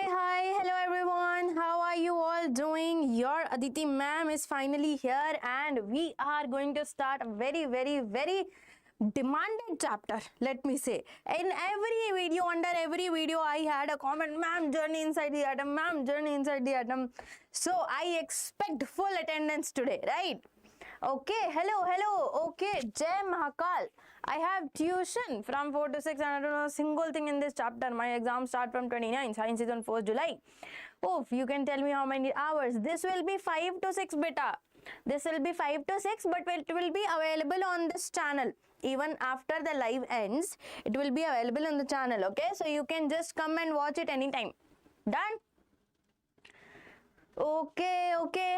Hello everyone. How are you all doing? Your Aditi Ma'am is finally here and we are going to start a very demanded chapter, let me say. In every video, under every video, I had a comment, ma'am, journey inside the atom, ma'am, journey inside the atom. So I expect full attendance today, right? Okay, hello. Okay, Jai Mahakal. I have tuition from 4 to 6 and I don't know a single thing in this chapter. My exam start from 29. Science is on 4th July. Oh, you can tell me how many hours. This will be 5 to 6 beta. This will be 5 to 6, but it will be available on this channel. Even after the live ends, it will be available on the channel. Okay, so you can just come and watch it anytime. Done? Okay.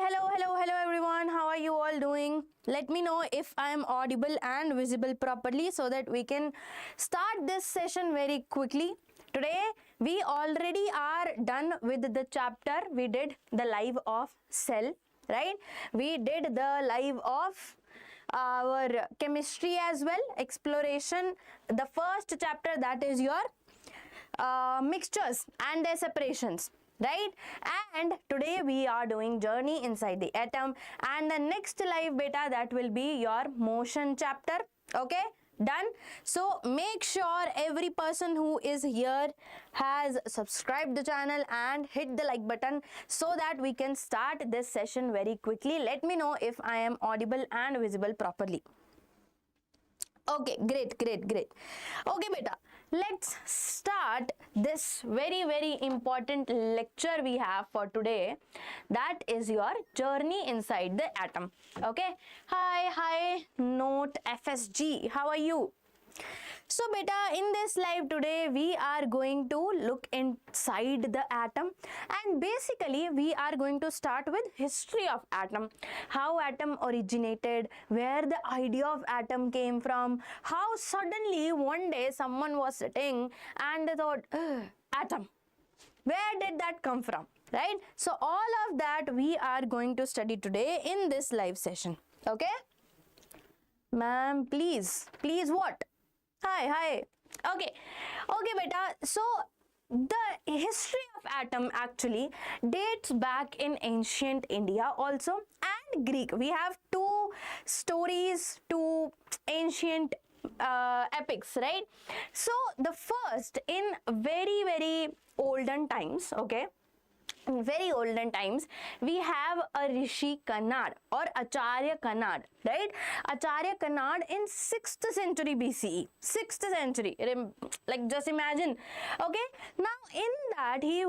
Hello everyone. How are you all doing? Let me know if I am audible and visible properly so that we can start this session very quickly. Today we already are done with the chapter. We did the live of cell, right? We did the live of our chemistry as well, exploration. The first chapter, that is your mixtures and their separations, right? And today we are doing journey inside the atom, and the next live beta, that will be your motion chapter. Okay, done. So make sure every person who is here has subscribed the channel and hit the like button so that we can start this session very quickly. Let me know if I am audible and visible properly. Okay, great. Okay beta, let's start this very important lecture we have for today. That is your journey inside the atom. Okay, hi note FSG, how are you? So beta, in this live today we are going to look inside the atom, and basically we are going to start with history of atom, how atom originated, where the idea of atom came from, how suddenly one day someone was sitting and they thought, atom, where did that come from, right? So all of that we are going to study today in this live session. Okay, ma'am, please what? Hi. Okay beta, so the history of atom actually dates back in ancient India also and Greek. We have two stories, two ancient epics, right? So the first, in very olden times, okay, in very olden times, we have a Rishi Kannad or Acharya Kannad, right? Acharya Kannad in 6th century BCE. 6th century, like just imagine. Okay, now in that he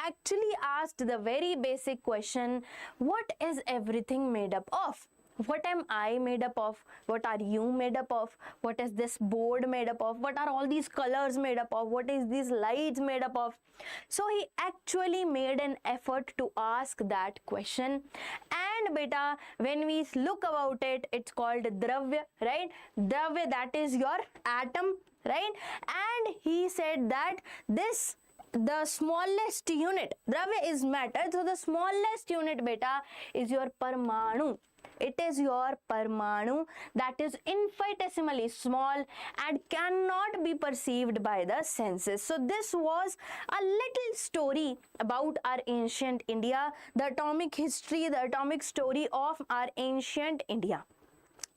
actually asked the very basic question, what is everything made up of? What am I made up of? What are you made up of? What is this board made up of? What are all these colors made up of? What is these lights made up of? So he actually made an effort to ask that question. And beta, when we look about it, it's called Dravya, right? Dravya, that is your atom, right? And he said that the smallest unit, Dravya is matter, so the smallest unit beta is your Parmanu. It is your Parmanu, that is infinitesimally small and cannot be perceived by the senses. So this was a little story about our ancient India, the atomic history, the atomic story of our ancient India.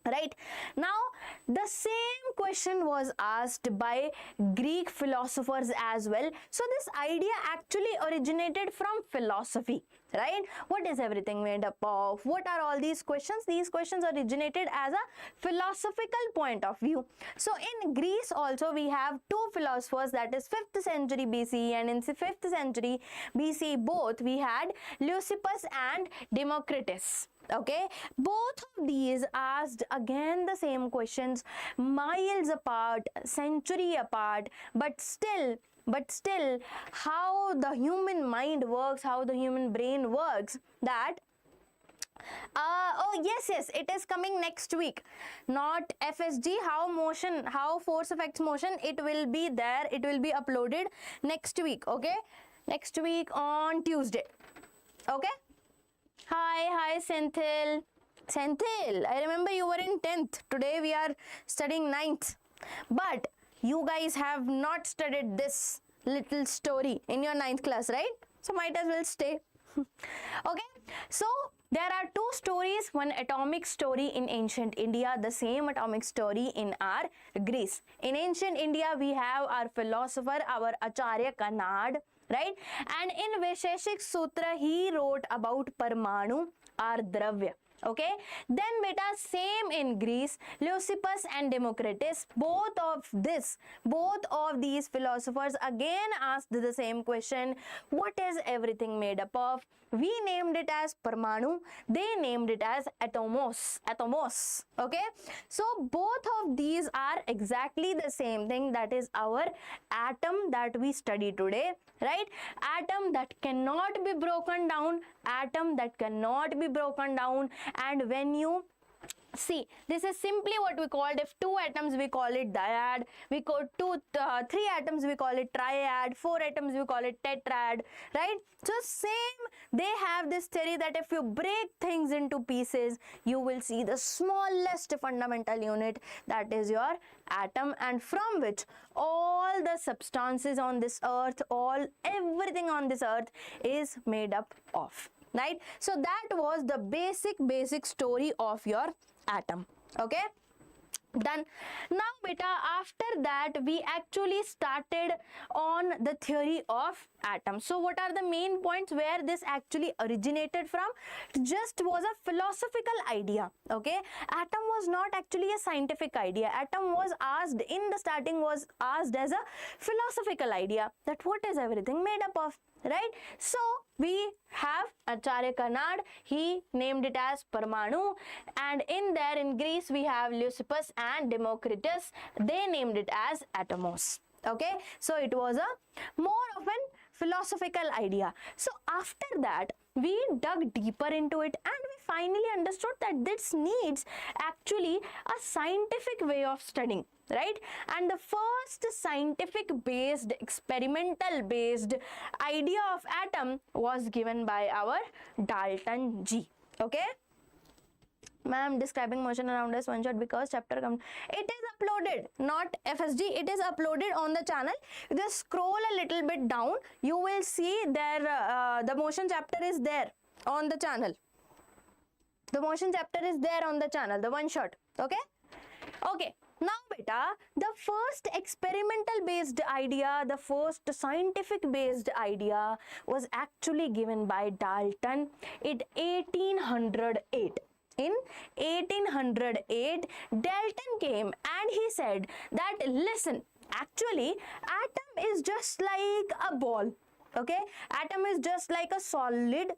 Right now, the same question was asked by Greek philosophers as well. So this idea actually originated from philosophy, right? What is everything made up of? What are all these questions? These questions originated as a philosophical point of view. So in Greece also we have two philosophers, that is 5th century BCE, and in 5th century BCE both we had Leucippus and Democritus. Okay, both of these asked again the same questions, miles apart, century apart, but still how the human mind works, how the human brain works, that oh yes, it is coming next week. Not FSG, how force affects motion, it will be there, it will be uploaded next week. Okay, next week on Tuesday. Okay. Hi Senthil, I remember you were in 10th. Today we are studying 9th. But you guys have not studied this little story in your 9th class, right? So might as well stay. Okay, so there are two stories, one atomic story in ancient India, the same atomic story in our Greece. In ancient India, we have our philosopher, our Acharya Kanad, right? And in Vaisheshik Sutra, he wrote about Parmanu or Dravya. Okay, then beta same in Greece, Leucippus and Democritus, both of these philosophers again asked the same question, what is everything made up of? We named it as Parmanu, they named it as atomos. Okay, so both of these are exactly the same thing, that is our atom that we study today, right? Atom that cannot be broken down, and when you see, this is simply what we called, if two atoms we call it dyad, we call three atoms we call it triad, four atoms we call it tetrad, right? So same, they have this theory that if you break things into pieces, you will see the smallest fundamental unit, that is your atom, and from which all the substances on this earth, everything on this earth is made up of, right? So that was the basic story of your atom. Okay, done. Now beta, after that we actually started on the theory of atom. So what are the main points where this actually originated from? It just was a philosophical idea. Okay, atom was not actually a scientific idea. Atom was asked in the starting, was asked as a philosophical idea, that what is everything made up of, right? So we have Acharya Kanad, he named it as Parmanu, and in Greece we have Leucippus and Democritus, they named it as atomos. Okay, so it was a more of an philosophical idea. So after that we dug deeper into it, and we finally understood that this needs actually a scientific way of studying, right? And the first scientific based, experimental based idea of atom was given by our Dalton G. Okay, ma'am, describing motion around us one shot because chapter come. It is uploaded, not FSG, it is uploaded on the channel. Just scroll a little bit down, you will see there the motion chapter is there on the channel. The motion chapter is there on the channel, the one shot. Okay, okay. Now beta, the first experimental based idea, the first scientific based idea was actually given by Dalton in 1808. In 1808, Dalton came and he said that, listen, actually atom is just like a ball. Okay, atom is just like a solid,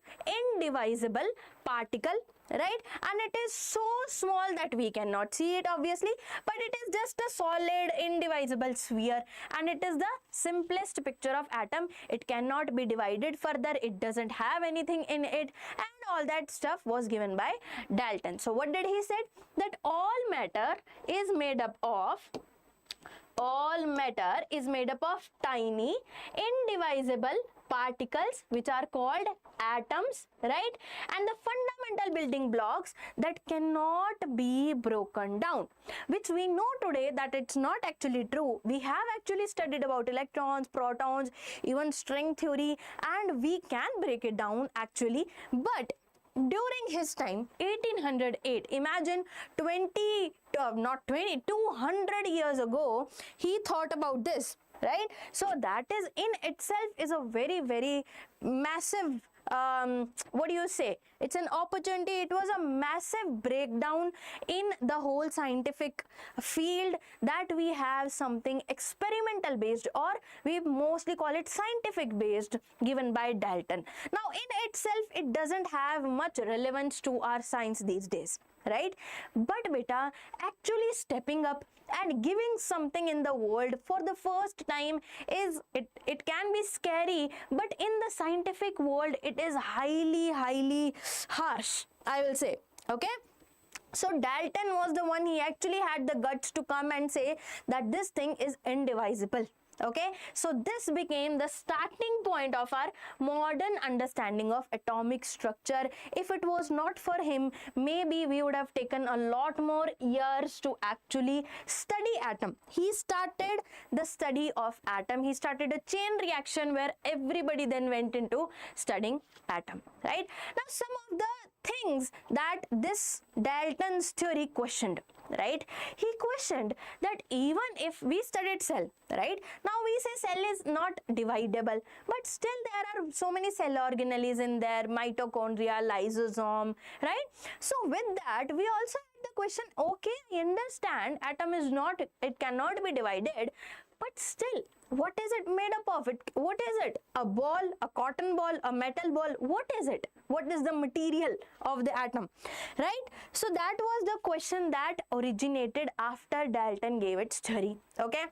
indivisible particle, right? And it is so small that we cannot see it obviously, but it is just a solid, indivisible sphere, and it is the simplest picture of atom. It cannot be divided further, it doesn't have anything in it, and all that stuff was given by Dalton. So what did he say? That all matter is made up of tiny, indivisible particles which are called atoms, right? And the fundamental building blocks that cannot be broken down, which we know today that it's not actually true. We have actually studied about electrons, protons, even string theory, and we can break it down actually, but during his time, 1808, imagine 200 years ago, he thought about this, right? So that is in itself is a very massive, what do you say, it's an opportunity. It was a massive breakdown in the whole scientific field, that we have something experimental based, or we mostly call it scientific based, given by Dalton. Now in itself it doesn't have much relevance to our science these days, right? But beta, actually stepping up and giving something in the world for the first time is, it can be scary, but in the scientific world it is highly harsh, I will say. Okay, so Dalton was the one, he actually had the guts to come and say that this thing is indivisible. Okay, so this became the starting point of our modern understanding of atomic structure. If it was not for him, maybe we would have taken a lot more years to actually study atom. He started the study of atom. He started a chain reaction where everybody then went into studying atom, right? Now some of the things that this Dalton's theory questioned, right? He questioned that even if we studied cell, right? Now we say cell is not dividable, but still there are so many cell organelles in there, mitochondria, lysosome, right? So with that, we also had the question, okay, I understand atom is not, it cannot be divided, but still, what is it made up of? What is it? A ball, a cotton ball, a metal ball? What is it? What is the material of the atom? Right? So that was the question that originated after Dalton gave its theory. Okay?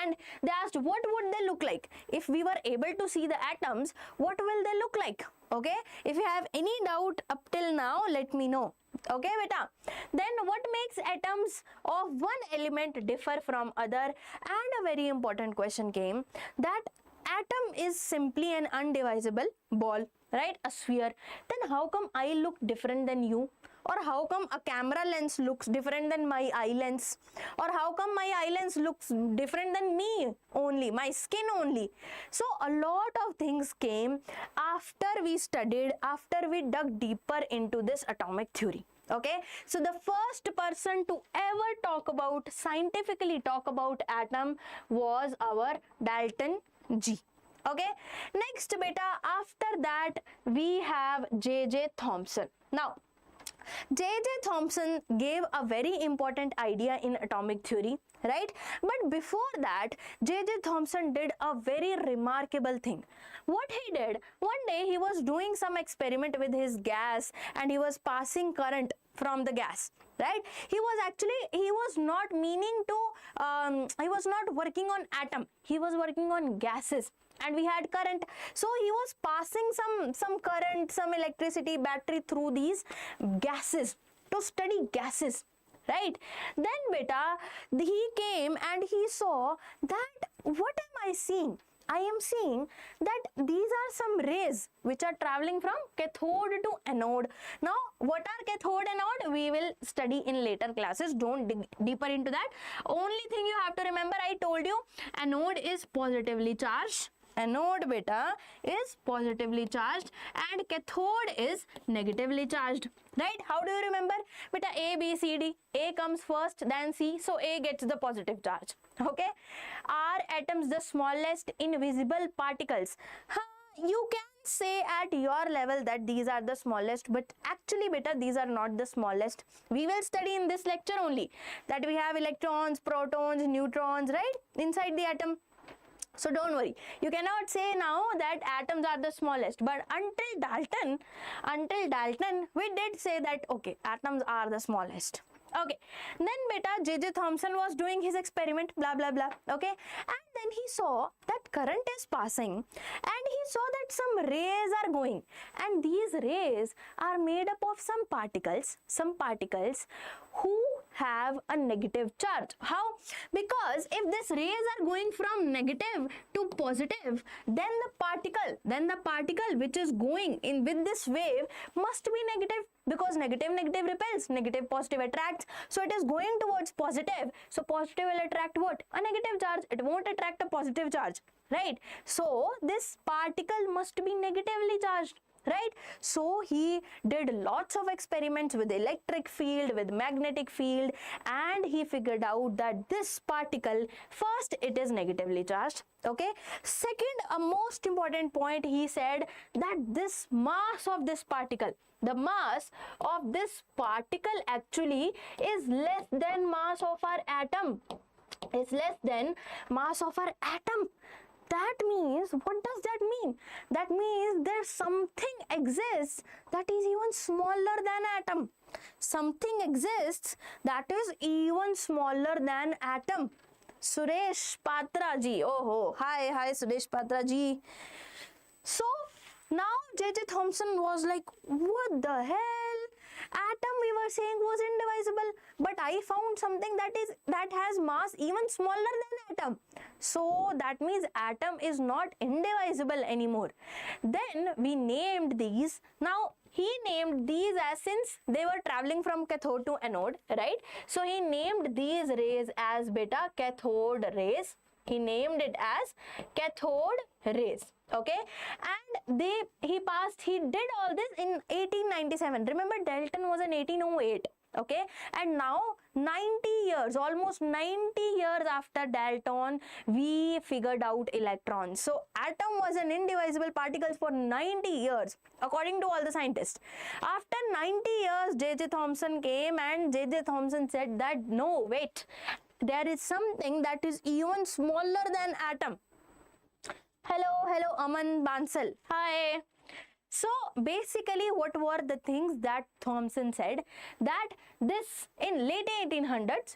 And they asked, what would they look like? If we were able to see the atoms, what will they look like? Okay? If you have any doubt up till now, let me know. Okay, beta. Then what makes atoms of one element differ from other? And a very important question came that atom is simply an undivisible ball, right? A sphere. Then how come I look different than you? Or how come a camera lens looks different than my eye lens? Or how come my eye lens looks different than me only, my skin only? So a lot of things came after we studied, after we dug deeper into this atomic theory. Okay, so the first person to ever talk about, scientifically talk about atom was our Dalton G. Okay, next beta, after that we have J.J. Thomson. Now, J.J. Thomson gave a very important idea in atomic theory, right? But before that, J.J. Thomson did a very remarkable thing. What he did, one day he was doing some experiment with his gas and he was passing current from the gas, right? He was not meaning to, he was not working on atom, he was working on gases. And we had current, so he was passing some current, some electricity, battery through these gases to study gases, right? Then beta, he came and he saw that what am I seeing? I am seeing that these are some rays which are traveling from cathode to anode. Now, what are cathode and anode? We will study in later classes. Don't dig deeper into that. Only thing you have to remember, I told you, anode is positively charged. Anode beta is positively charged and cathode is negatively charged, right? How do you remember? Beta, A, B, C, D. A comes first, then C, so A gets the positive charge. Okay, are atoms the smallest invisible particles? You can say at your level that these are the smallest, but actually beta, these are not the smallest. We will study in this lecture only that we have electrons, protons, neutrons, right, inside the atom. So don't worry, you cannot say now that atoms are the smallest, but until Dalton, we did say that, okay, atoms are the smallest. Okay, then beta, J.J. Thomson was doing his experiment, blah, blah, blah, okay, and then he saw that current is passing and he saw that some rays are going, and these rays are made up of some particles who have a negative charge. How? Because if these rays are going from negative to positive, then the particle which is going in with this wave must be negative, because negative repels, negative positive attracts, so it is going towards positive, so positive will attract what? A negative charge. It won't attract a positive charge, right? So this particle must be negatively charged, right? So he did lots of experiments with electric field, with magnetic field, and he figured out that this particle, first, it is negatively charged, okay? Second, a most important point, he said that this mass of this particle, the mass of this particle actually is less than mass of our atom, is less than mass of our atom. That means, what does that mean? That means there's something exists that is even smaller than atom. Something exists that is even smaller than atom. Suresh Patra ji. Oh, hi Suresh Patra ji. So now J.J. Thomson was like, what the hell? Atom we were saying was indivisible, but I found something that has mass even smaller than atom. So that means atom is not indivisible anymore. Then we named these. Now he named these as, since they were traveling from cathode to anode, right? So he named these rays as beta cathode rays. He named it as cathode rays. Okay, and he did all this in 1897. Remember, Dalton was in 1808. Okay, and now 90 years, almost 90 years after Dalton, we figured out electrons. So atom was an indivisible particle for 90 years, according to all the scientists. After 90 years, J.J. Thomson came, and J.J. Thomson said that no, wait, there is something that is even smaller than atom. Hello, Aman Bansal. Hi. So basically, what were the things that Thomson said? That this in late 1800s,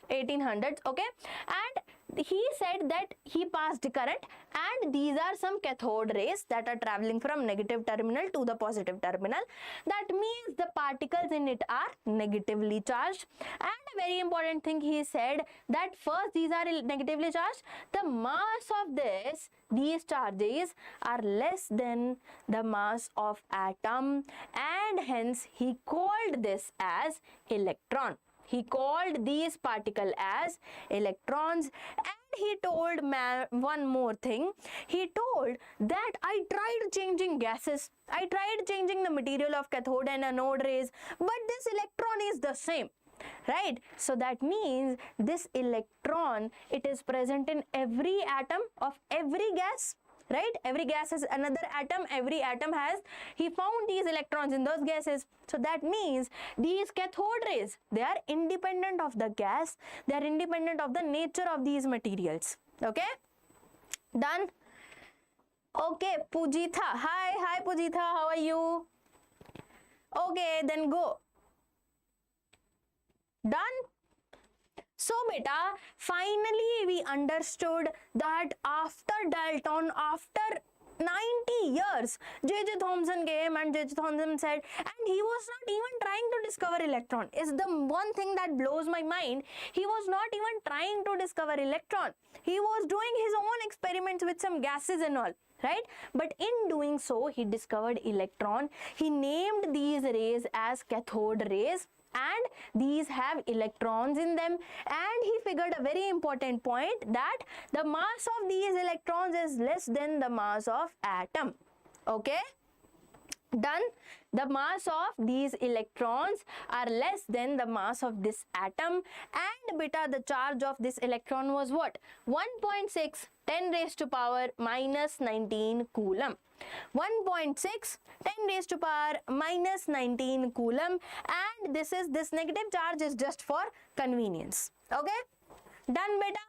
okay, and he said that he passed current, and these are some cathode rays that are traveling from negative terminal to the positive terminal. That means the particles in it are negatively charged. And a very important thing, he said that first, these are negatively charged. The mass of these charges are less than the mass of atom, and hence he called this as electron. He called these particles as electrons. And he told one more thing. He told that I tried changing gases. I tried changing the material of cathode and anode rays, but this electron is the same. Right? So that means this electron, it is present in every atom of every gas. Right? Every gas is another atom. Every atom has, he found these electrons in those gases. So that means these cathode rays, they are independent of the gas. They are independent of the nature of these materials. Okay? Done? Okay, Pujitha. Hi Pujitha, how are you? Okay, then go. Done? So beta, finally we understood that after Dalton, after 90 years, J.J. Thomson came, and J.J. Thomson said, and he was not even trying to discover electron. Is the one thing that blows my mind. He was not even trying to discover electron. He was doing his own experiments with some gases and all. Right? But in doing so, he discovered electron. He named these rays as cathode rays, and these have electrons in them. And he figured a very important point, that the mass of these electrons is less than the mass of atom. Okay? Done? The mass of these electrons are less than the mass of this atom, and beta, the charge of this electron was what? 1.6 10 raised to power minus 19 coulomb. 1.6 10 raised to power minus 19 coulomb, and this negative charge is just for convenience. Okay? Done beta?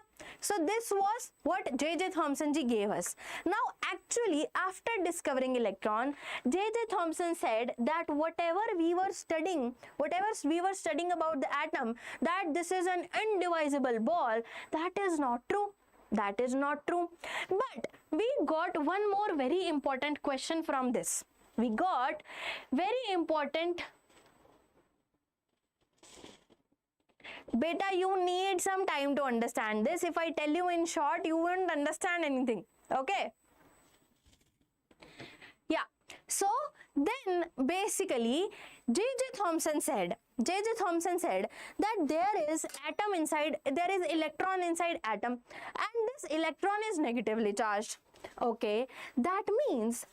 So this was what J.J. Thomson ji gave us. Now actually, after discovering electron, J.J. Thomson said that whatever we were studying about the atom, that this is an indivisible ball, that is not true. That is not true. But we got one more very important question from this. We got very important. Beta, you need some time to understand this. If I tell you in short, you won't understand anything. Okay? Yeah. So then basically J.J. Thomson said that there is electron inside atom, and this electron is negatively charged. Okay, that means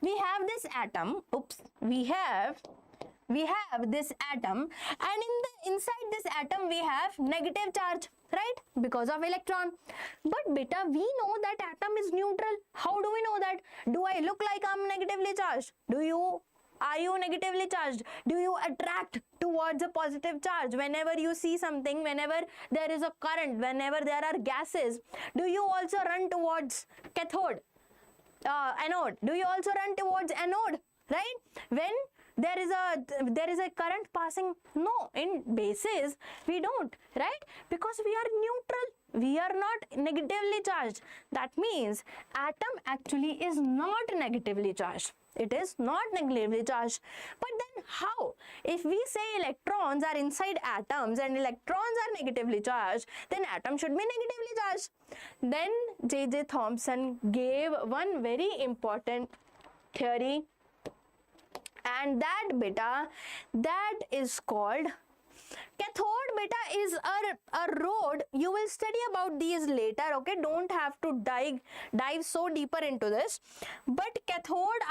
we have this atom. Oops, we have this atom, and inside this atom we have negative charge, right? Because of electron. But beta, we know that atom is neutral. How do we know that? Do I look like I'm negatively charged? Are you negatively charged? Do you attract towards a positive charge whenever you see something, whenever there is a current, whenever there are gases? Do you also run towards anode? Do you also run towards anode, right? When there is a current passing? No, in bases we don't, right? Because we are neutral. We are not negatively charged. That means atom actually is not negatively charged. It is not negatively charged. But then how? If we say electrons are inside atoms and electrons are negatively charged, then atom should be negatively charged. Then J.J. Thomson gave one very important theory, and that beta, that is called cathode. Beta is a road. You will study about these later, okay? Don't have to dive so deeper into this. But cathode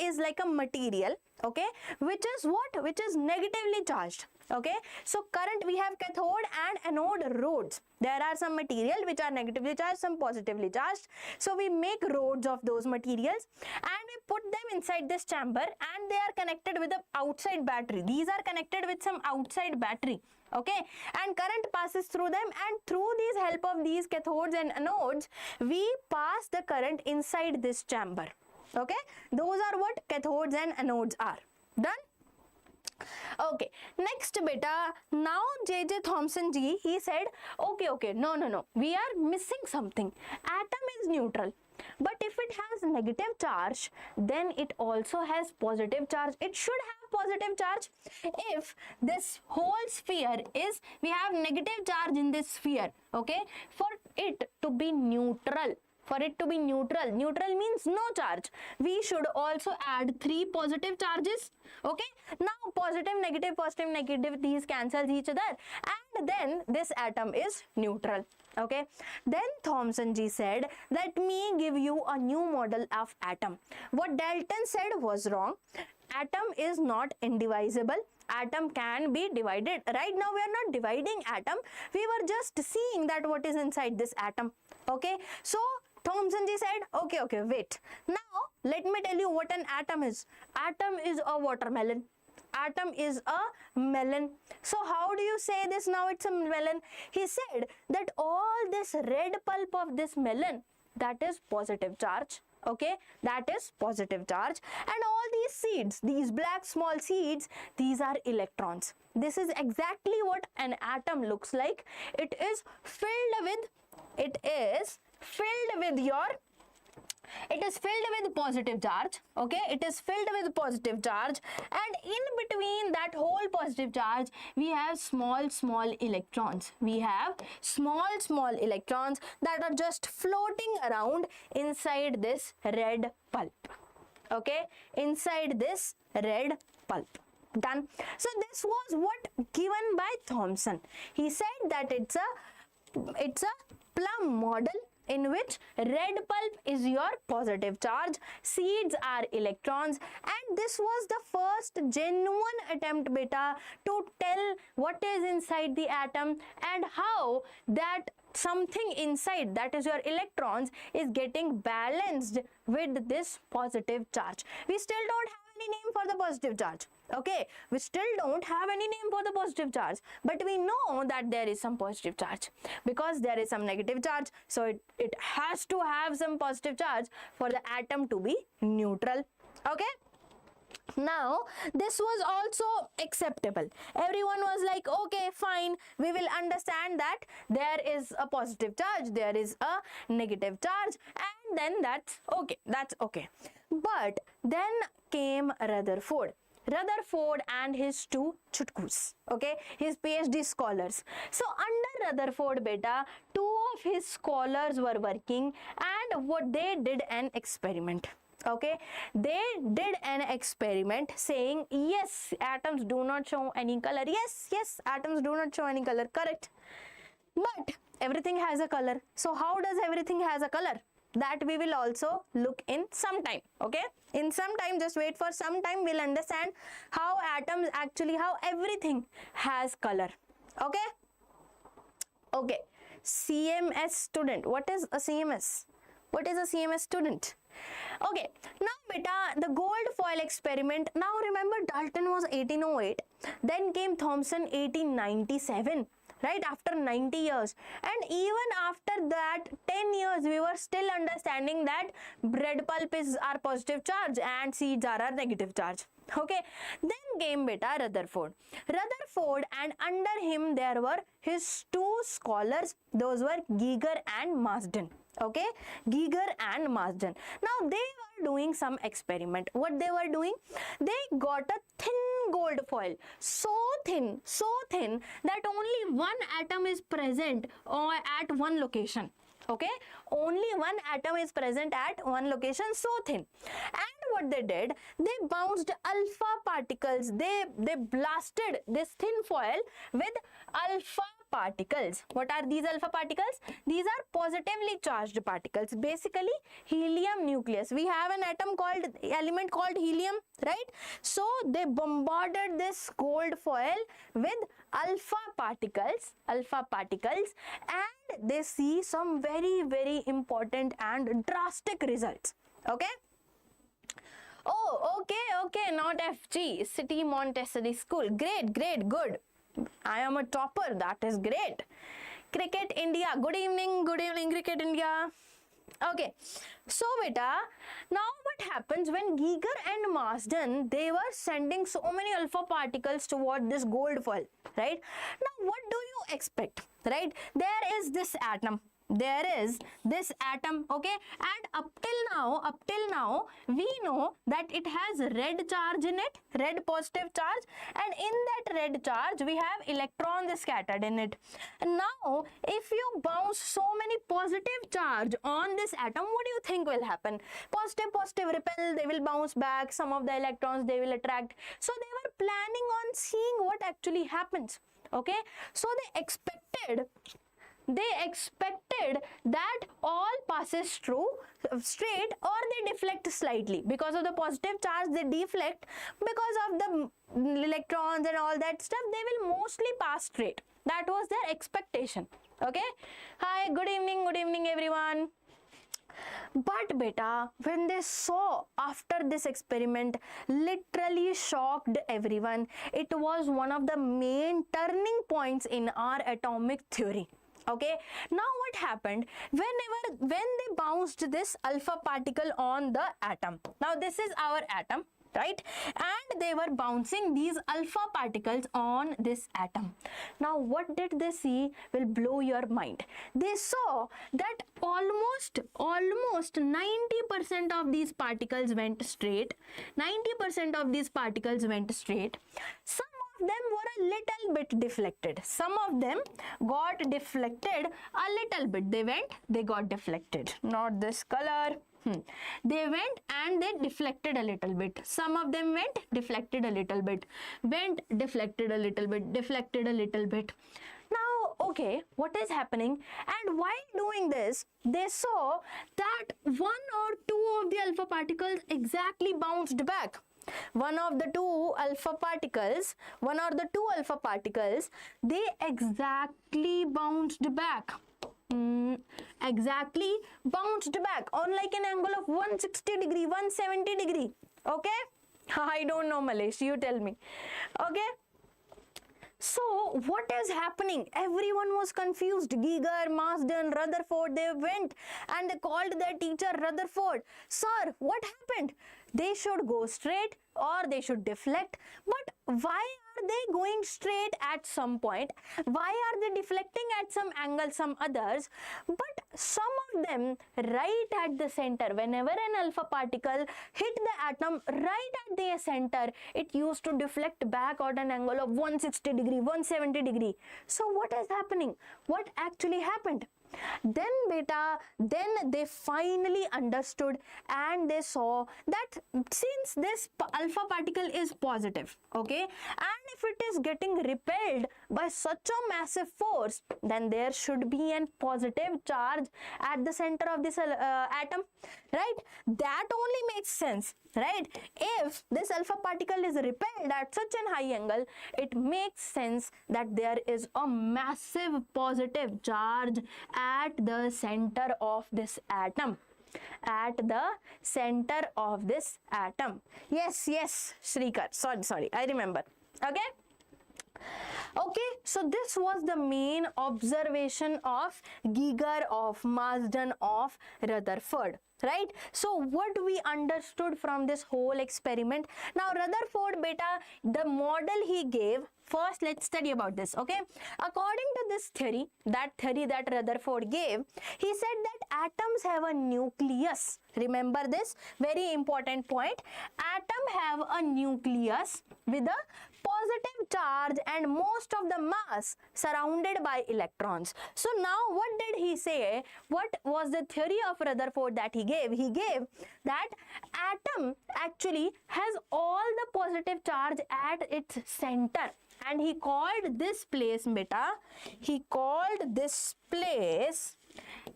is like a material, okay, which is what? Which is negatively charged, okay? So current, we have cathode and anode roads. There are some material which are negatively charged, some positively charged. So we make roads of those materials and we put them inside this chamber, and they are connected with the outside battery. These are connected with some outside battery, okay, and current passes through them, and through these help of these cathodes and anodes, we pass the current inside this chamber, okay? Those are what cathodes and anodes are. Done? Okay, next beta, now J.J. Thomson ji, he said, okay, no, we are missing something. Atom is neutral, but if it has negative charge, then it also has positive charge. It should have positive charge. If this whole sphere is, we have negative charge in this sphere, okay, for it to be neutral, neutral means no charge, we should also add 3 positive charges, okay? Now positive, negative, these cancels each other, and then this atom is neutral, okay? Then Thomson ji said, let me give you a new model of atom. What Dalton said was wrong. Atom is not indivisible. Atom can be divided. Right now we are not dividing atom, we were just seeing that what is inside this atom, okay? So Thomson ji said, okay, wait. Now, let me tell you what an atom is. Atom is a watermelon. Atom is a melon. So, how do you say this now? It's a melon. He said that all this red pulp of this melon, that is positive charge. Okay, that is positive charge. And all these seeds, these black small seeds, these are electrons. This is exactly what an atom looks like. It is filled with positive charge, okay? It is filled with positive charge, and in between that whole positive charge, we have small electrons. We have small electrons that are just floating around inside this red pulp, okay? Inside this red pulp. Done. So this was what given by Thomson. He said that it's a plum model in which red pulp is your positive charge, seeds are electrons, and this was the first genuine attempt beta to tell what is inside the atom and how that something inside, that is your electrons, is getting balanced with this positive charge. We still don't have any name for the positive charge. Okay, we still don't have any name for the positive charge, but we know that there is some positive charge because there is some negative charge, so it has to have some positive charge for the atom to be neutral. Okay, now this was also acceptable. Everyone was like, okay, fine, we will understand that there is a positive charge, there is a negative charge, and then that's okay. But then came Rutherford and his 2 chutkus, okay, his PhD scholars. So under Rutherford beta, 2 of his scholars were working, and what they did an experiment. Okay, they did an experiment saying, yes, atoms do not show any color. Yes, atoms do not show any color, correct. But everything has a color. So how does everything has a color? That we will also look in some time. Okay, in some time, just wait for some time, we'll understand how atoms actually, how everything has color. Okay, CMS student, what is a CMS? What is a CMS student? Okay, now beta, the gold foil experiment. Now remember, Dalton was 1808, then came Thomson 1897. Right, after 90 years, and even after that 10 years we were still understanding that red pulp is our positive charge and seeds are our negative charge. Okay, then came beta Rutherford, and under him there were his 2 scholars, those were Geiger and Marsden. Okay, Geiger and Marsden. Now they were doing some experiment. What they were doing? They got a thin gold foil, so thin that only one atom is present at one location. Okay, only one atom is present at one location, so thin. And what they did, they bounced alpha particles. They blasted this thin foil with alpha particles. What are these alpha particles? These are positively charged particles, basically helium nucleus. We have an element called helium, right? So they bombarded this gold foil with alpha particles, and they see some very important and drastic results. Okay. Oh, okay, not FG, City Montessori School. Great, good. I am a topper, that is great. Cricket India, good evening, Cricket India. Okay, so beta, now what happens when Geiger and Marsden, they were sending so many alpha particles toward this gold foil, right? Now what do you expect, right? There is this atom, okay, and up till now we know that it has red charge in it, red positive charge, and in that red charge we have electrons scattered in it. And now if you bounce so many positive charge on this atom, what do you think will happen? Positive repel, they will bounce back, some of the electrons they will attract. So they were planning on seeing what actually happens. Okay, so they expected that all passes through straight, or they deflect slightly. Because of the positive charge they deflect, because of the electrons and all that stuff they will mostly pass straight. That was their expectation. Okay, hi, good evening everyone. But beta, when they saw after this experiment, literally shocked everyone. It was one of the main turning points in our atomic theory. Okay, now what happened when they bounced this alpha particle on the atom? Now this is our atom, right? And they were bouncing these alpha particles on this atom. Now what did they see will blow your mind. They saw that almost 90% of these particles went straight. 90% of these particles went straight. Some of them were a little bit deflected. Some of them got deflected a little bit. They got deflected. Not this color. They went and they deflected a little bit. Some of them went, deflected a little bit, went, deflected a little bit, deflected a little bit. Now, okay, what is happening? And while doing this, they saw that one or two of the alpha particles exactly bounced back. One or the two alpha particles, they exactly bounced back. Exactly bounced back on like an angle of 160 degree, 170 degree. Okay, I don't know, Malesh, you tell me. Okay, so what is happening? Everyone was confused. Geiger, Marsden, Rutherford, they went and they called their teacher Rutherford. Sir, what happened? They should go straight or they should deflect. But why are they going straight at some point? Why are they deflecting at some angle, some others? But some of them right at the center, whenever an alpha particle hit the atom right at their center, it used to deflect back at an angle of 160 degree, 170 degree. So what is happening? What actually happened? Then they finally understood and they saw that since this alpha particle is positive, okay, and if it is getting repelled by such a massive force, then there should be a positive charge at the center of this atom, right? That only makes sense, right? If this alpha particle is repelled at such an high angle, it makes sense that there is a massive positive charge at the center of this atom. At the center of this atom. Yes, Shrikar. Sorry, I remember. Okay, so this was the main observation of Geiger, of Marsden, of Rutherford. right? So what we understood from this whole experiment? Now Rutherford beta, the model he gave, first let's study about this. Okay, according to this theory that Rutherford gave, he said that atoms have a nucleus. Remember this very important point. Atom have a nucleus with a positive charge and most of the mass surrounded by electrons. So now what did he say? What was the theory of Rutherford that he gave? He gave that atom actually has all the positive charge at its center, and he called this place beta, he called this place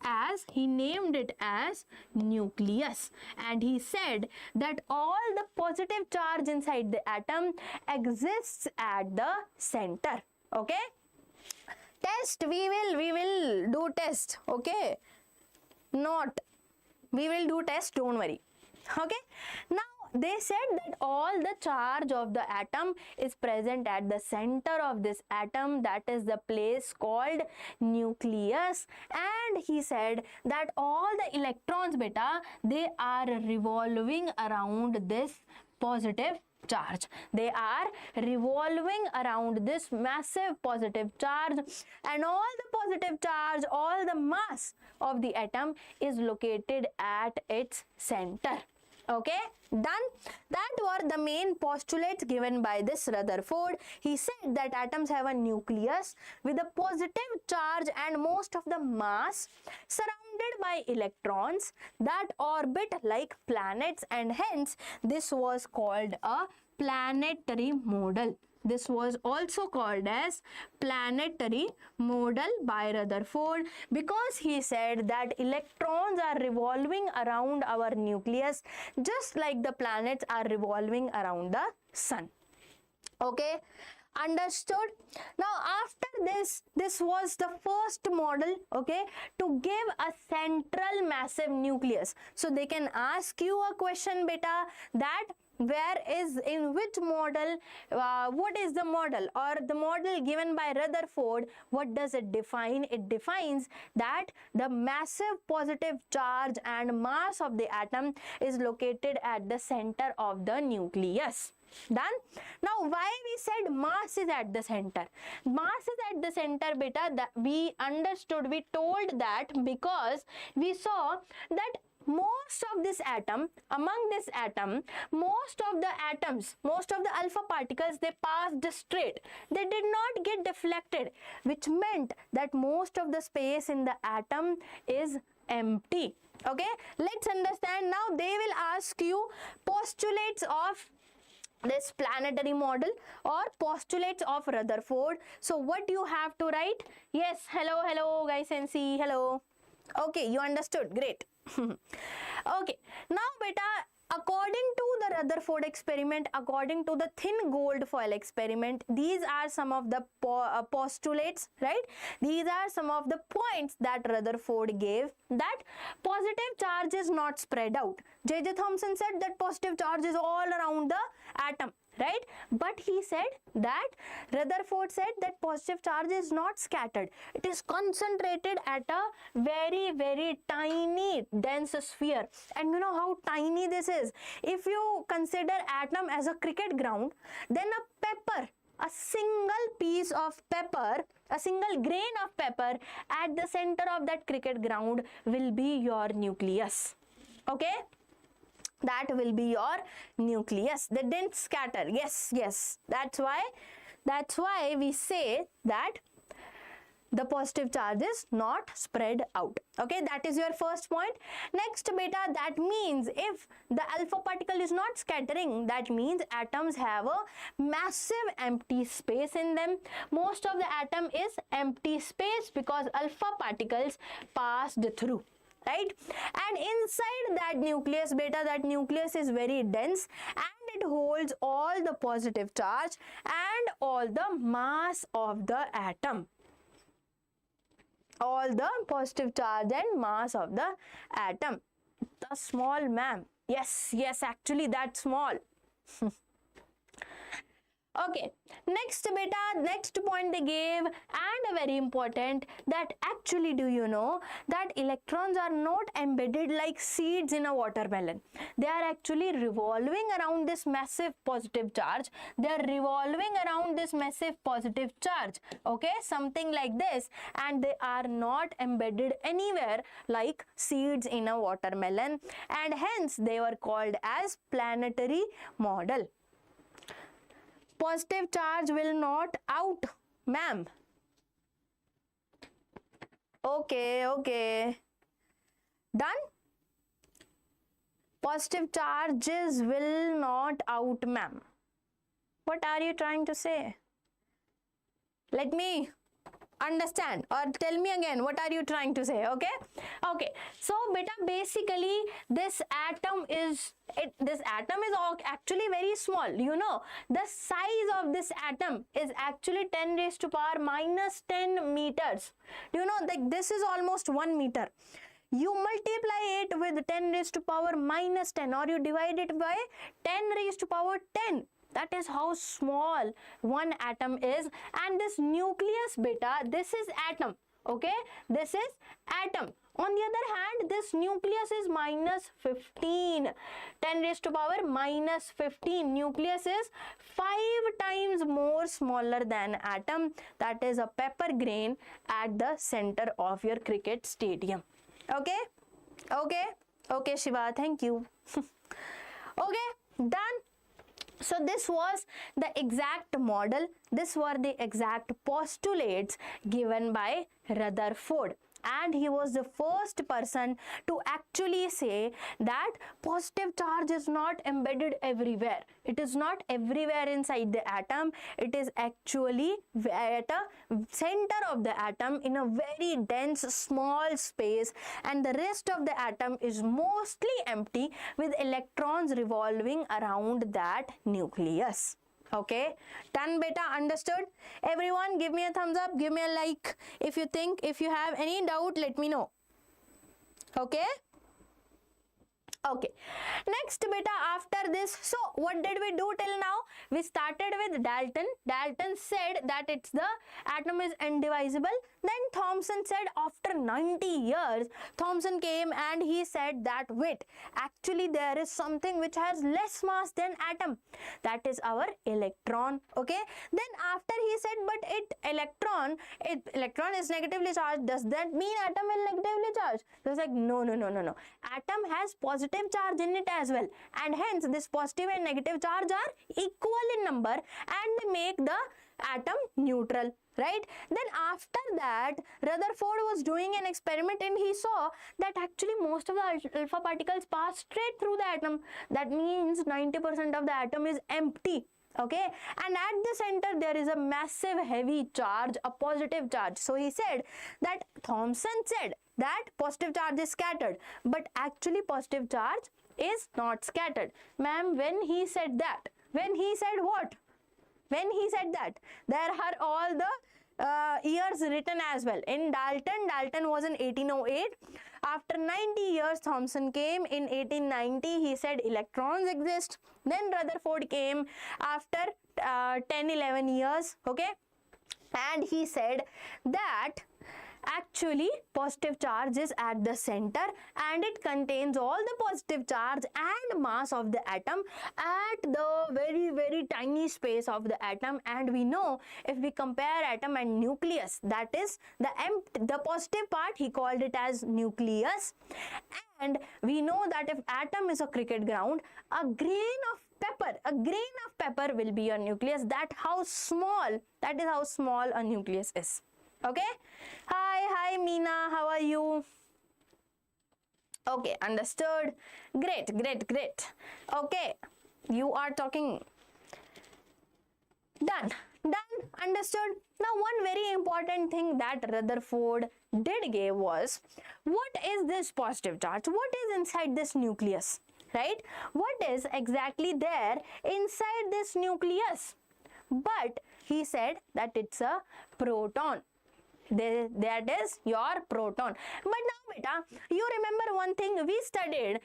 as, he named it as nucleus, and he said that all the positive charge inside the atom exists at the center. Okay, test, we will do test. Okay, not, we will do test, don't worry. Okay, now they said that all the charge of the atom is present at the center of this atom, that is the place called nucleus, and he said that all the electrons beta, they are revolving around this positive charge. They are revolving around this massive positive charge, and all the positive charge, all the mass of the atom is located at its center. Okay, done. That were the main postulates given by this Rutherford. He said that atoms have a nucleus with a positive charge and most of the mass surrounded by electrons that orbit like planets, and hence this was called a planetary model. This was also called as planetary model by Rutherford, because he said that electrons are revolving around our nucleus just like the planets are revolving around the sun. Okay, understood? Now after this was the first model, okay, to give a central massive nucleus. So they can ask you a question beta, that where is, in which model, what is the model, or the model given by Rutherford, what does it define? It defines that the massive positive charge and mass of the atom is located at the center of the nucleus. Done. Now why we said mass is at the center? Mass is at the center beta, that we understood, we told that because we saw that most of this atom, among this atom, most of the atoms, most of the alpha particles, they passed straight. They did not get deflected, which meant that most of the space in the atom is empty. Okay, let's understand now. They will ask you postulates of this planetary model or postulates of Rutherford. So what you have to write? Yes, hello guys, NC, hello. Okay, you understood, great. Okay, now beta, according to the Rutherford experiment, according to the thin gold foil experiment, these are some of the postulates, right? These are some of the points that Rutherford gave, that positive charge is not spread out. J.J. Thomson said that positive charge is all around the atom, right? But he said that, Rutherford said that positive charge is not scattered. It is concentrated at a very, very tiny dense sphere. And you know how tiny this is? If you consider atom as a cricket ground, then a pepper, a single piece of pepper, a single grain of pepper at the center of that cricket ground will be your nucleus. Okay? That will be your nucleus. They didn't scatter. Yes. That's why we say that the positive charge is not spread out. Okay, that is your first point. Next beta, that means if the alpha particle is not scattering, that means atoms have a massive empty space in them. Most of the atom is empty space because alpha particles passed through, right? And inside that nucleus beta, that nucleus is very dense and it holds all the positive charge and all the mass of the atom. All the positive charge and mass of the atom. The small, ma'am. Yes, actually that's small. Okay, next beta, next point they gave, and a very important, that actually do you know that electrons are not embedded like seeds in a watermelon. They are actually revolving around this massive positive charge. They are revolving around this massive positive charge, okay, something like this, and they are not embedded anywhere like seeds in a watermelon, and hence they were called as planetary model. Positive charge will not out, ma'am. Okay, okay. Done? Positive charges will not out, ma'am. What are you trying to say? Let me understand, or tell me again, what are you trying to say? Okay, okay, so beta, basically this atom is actually very small. You know, the size of this atom is actually 10 raised to power minus 10 meters. Do you know, like this is almost 1 meter. You multiply it with 10 raised to power minus 10, or you divide it by 10 raised to power 10. That is how small one atom is. And this nucleus beta, this is atom, okay, this is atom. On the other hand, this nucleus is minus 15, 10 raised to power minus 15. Nucleus is 5 times more smaller than atom. That is a pepper grain at the center of your cricket stadium. Okay, okay, okay, Shiva, thank you. Okay, done. So this was the exact model, this were the exact postulates given by Rutherford, and he was the first person to actually say that positive charge is not embedded everywhere. It is not everywhere inside the atom. It is actually at a center of the atom in a very dense small space, and the rest of the atom is mostly empty with electrons revolving around that nucleus. Okay, done beta, understood? Everyone give me a thumbs up, give me a like. If you think, if you have any doubt, let me know. Okay, okay, next beta, after this, so what did we do till now? We started with Dalton. Dalton said that it's the atom is indivisible. Then Thomson said, after 90 years, Thomson came and he said that wait, actually there is something which has less mass than atom. That is our electron. Okay. Then after he said, but electron is negatively charged. Does that mean atom will negatively charge? He was like, no. Atom has positive charge in it as well, and hence this positive and negative charge are equal in number, and they make the atom neutral, right? Then after that, Rutherford was doing an experiment and he saw that actually most of the alpha particles pass straight through the atom. That means 90% of the atom is empty. Okay, and at the center there is a massive heavy charge, a positive charge. So he said that Thomson said that positive charge is scattered, but actually positive charge is not scattered. Ma'am, when he said that, when he said what? When he said that, there are all the years written as well. In Dalton was in 1808. After 90 years, Thomson came in 1890. He said electrons exist. Then Rutherford came after 10-11 years. Okay, and he said that actually positive charge is at the center and it contains all the positive charge and mass of the atom at the very tiny space of the atom. And we know if we compare atom and nucleus, that is the positive part, he called it as nucleus, and we know that if atom is a cricket ground, a grain of pepper will be your nucleus. That is how small a nucleus is. Okay, hi Meena, how are you? Okay, understood. Great. Okay, you are talking. Done, understood. Now one very important thing that Rutherford did give was, what is this positive charge? What is inside this nucleus, right? What is exactly there inside this nucleus? But he said that it's a proton. That is your proton. But now beta, you remember one thing we studied,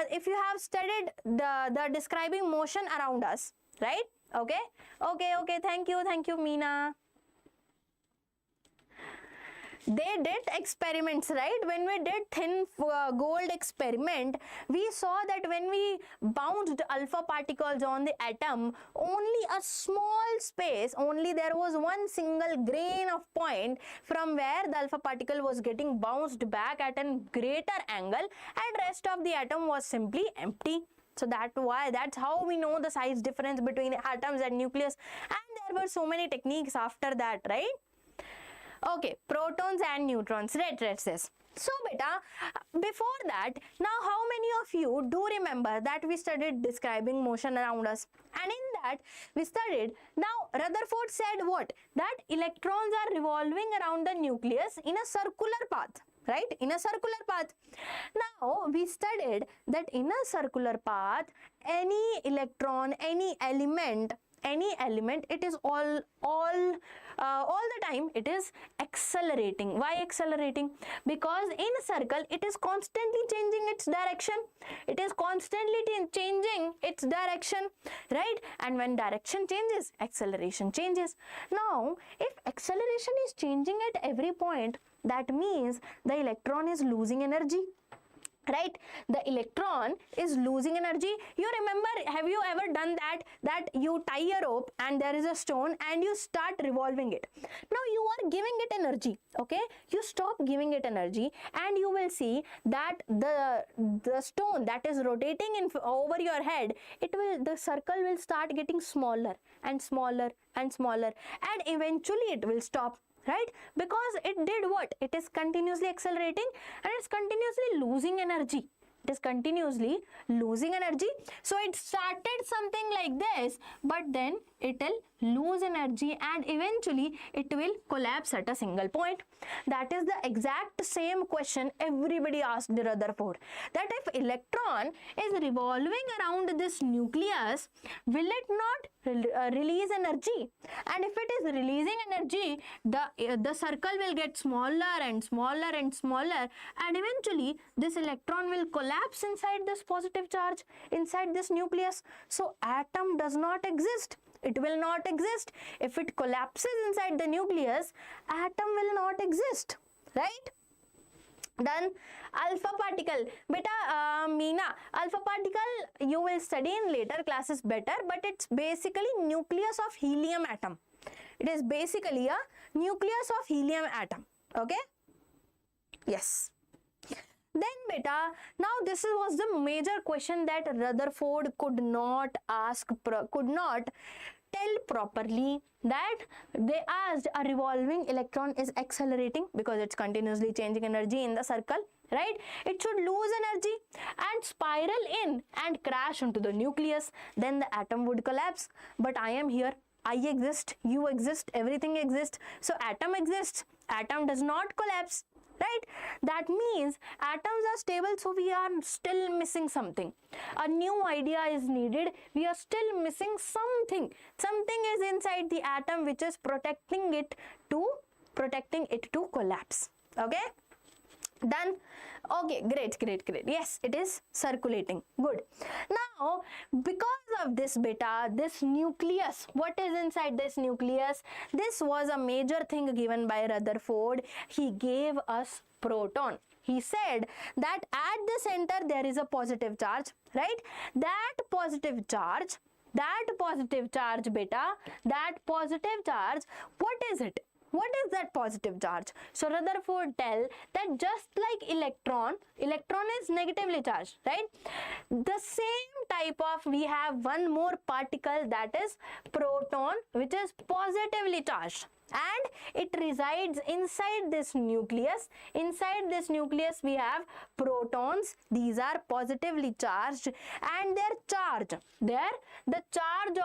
if you have studied the describing motion around us, right? Okay, okay, thank you, Meena. They did experiments, right? When we did thin gold experiment, we saw that when we bounced alpha particles on the atom, only a small space, only there was one single grain of point from where the alpha particle was getting bounced back at a greater angle, and rest of the atom was simply empty. So that's how we know the size difference between the atoms and nucleus, and there were so many techniques after that, right? Okay, protons and neutrons. Let's this. So beta, before that, now how many of you do remember that we studied describing motion around us, and in that we studied, now Rutherford said what? That electrons are revolving around the nucleus in a circular path, right? In a circular path. Now we studied that in a circular path, any electron, any element, it is all the time it is accelerating. Why accelerating? Because in a circle it is constantly changing its direction. It is constantly changing its direction, right? And when direction changes, acceleration changes. Now if acceleration is changing at every point, that means the electron is losing energy, right? The electron is losing energy. You remember, have you ever done that you tie a rope and there is a stone and you start revolving it? Now you are giving it energy, okay? You stop giving it energy and you will see that the stone that is rotating over your head, the circle will start getting smaller and smaller and smaller, and eventually it will stop, right? Because it did what? It is continuously accelerating and it's continuously losing energy. It is continuously losing energy. So it started something like this, but then it will lose energy and eventually it will collapse at a single point. That is the exact same question everybody asked Rutherford, that if electron is revolving around this nucleus, will it not release energy? And if it is releasing energy, the circle will get smaller and smaller and smaller, and eventually this electron will collapse inside this positive charge, inside this nucleus. So atom does not exist. It will not exist. If it collapses inside the nucleus, atom will not exist, right? Done. Alpha particle. Beta, Meena, alpha particle you will study in later classes better, but it's basically nucleus of helium atom. It is basically a nucleus of helium atom. Okay? Yes. Then beta, now this was the major question that Rutherford could not tell properly, that they asked a revolving electron is accelerating because it's continuously changing energy in the circle, right? It should lose energy and spiral in and crash into the nucleus, then the atom would collapse. But I am here, I exist, you exist, everything exists, so atom exists, atom does not collapse, right? That means atoms are stable, so we are still missing something. A new idea is needed. We are still missing something. Something is inside the atom which is protecting it to collapse. Okay? Done. Okay, great. Yes, it is circulating. Good. Now, because of this beta, this nucleus, what is inside this nucleus? This was a major thing given by Rutherford. He gave us proton. He said that at the center there is a positive charge, right? That positive charge beta, that positive charge, what is it? What is that positive charge? So Rutherford tell that just like electron is negatively charged, right? The same type of, we have one more particle, that is proton, which is positively charged, and it resides inside this nucleus. Inside this nucleus we have protons. These are positively charged, and the charge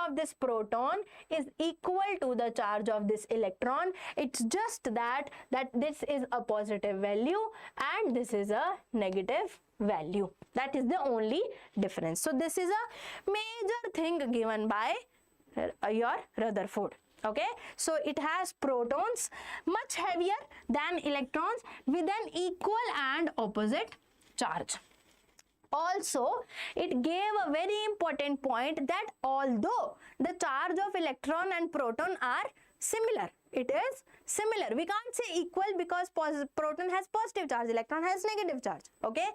of this proton is equal to the charge of this electron. It's just that this is a positive value and this is a negative value. That is the only difference. So this is a major thing given by your Rutherford. Okay, so it has protons much heavier than electrons with an equal and opposite charge. Also, it gave a very important point that although the charge of electron and proton are similar, it is similar. We can't say equal because proton has positive charge, electron has negative charge. Okay,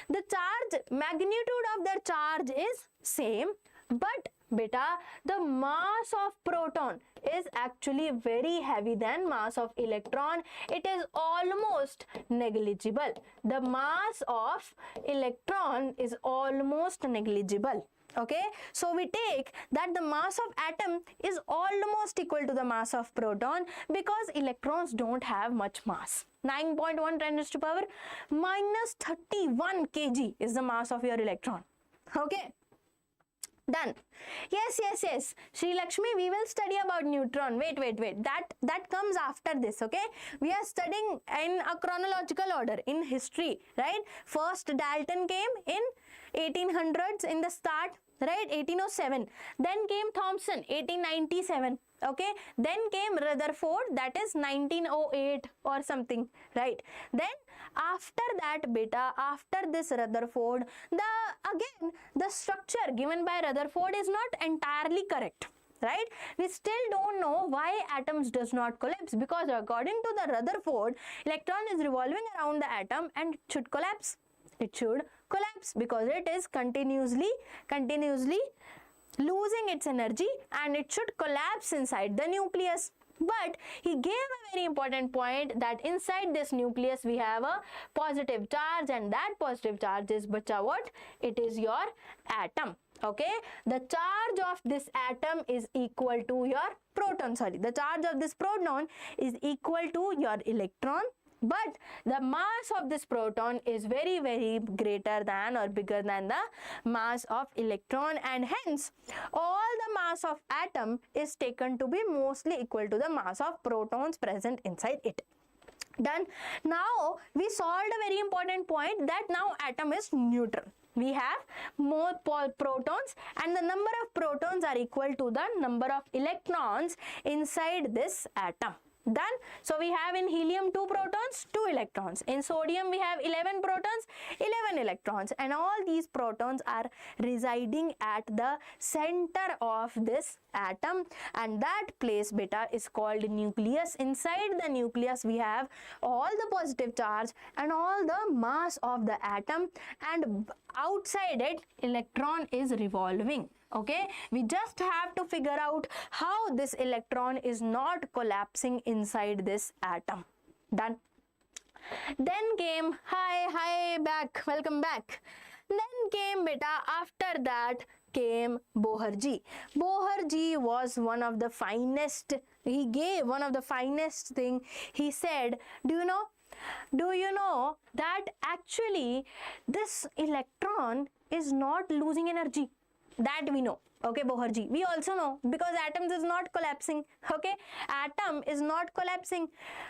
the charge magnitude of their charge is same, but beta, the mass of proton is actually very heavy than mass of electron. It is almost negligible. The mass of electron is almost negligible. Okay, so we take that the mass of atom is almost equal to the mass of proton because electrons don't have much mass. 9.1 10 to the power minus 31 kg is the mass of your electron. Okay, done. Yes, Sri Lakshmi, we will study about neutron. Wait, that comes after this. Okay, we are studying in a chronological order in history, right? First Dalton came in 1800s in the start, right? 1807. Then came Thomson, 1897. Okay, then came Rutherford, that is 1908 or something, right? Then after that beta, after this Rutherford, the structure given by Rutherford is not entirely correct, right? We still don't know why atoms does not collapse, because according to the Rutherford, electron is revolving around the atom and it should collapse. It should collapse because it is continuously losing its energy and it should collapse inside the nucleus. But he gave a very important point that inside this nucleus we have a positive charge, and that positive charge is bacha what? It is your atom. Okay, the charge of this atom is equal to your proton, the charge of this proton is equal to your electron, but the mass of this proton is very greater than or bigger than the mass of electron, and hence all the mass of atom is taken to be mostly equal to the mass of protons present inside it. Done. Now we solved a very important point that now atom is neutral. We have more protons and the number of protons are equal to the number of electrons inside this atom. Done. So we have in helium 2 protons, 2 electrons. In sodium we have 11 protons, 11 electrons, and all these protons are residing at the center of this atom, and that place beta is called nucleus. Inside the nucleus we have all the positive charge and all the mass of the atom, and outside it electron is revolving. Okay, we just have to figure out how this electron is not collapsing inside this atom. Done. Then came, hi back, welcome back. Then came beta, after that came Bohr ji. Bohr ji was one of the finest, he gave one of the finest thing. He said, do you know that actually this electron is not losing energy? That we know. Okay, Bohr ji. We also know because atoms is not collapsing. Okay, atom is not collapsing.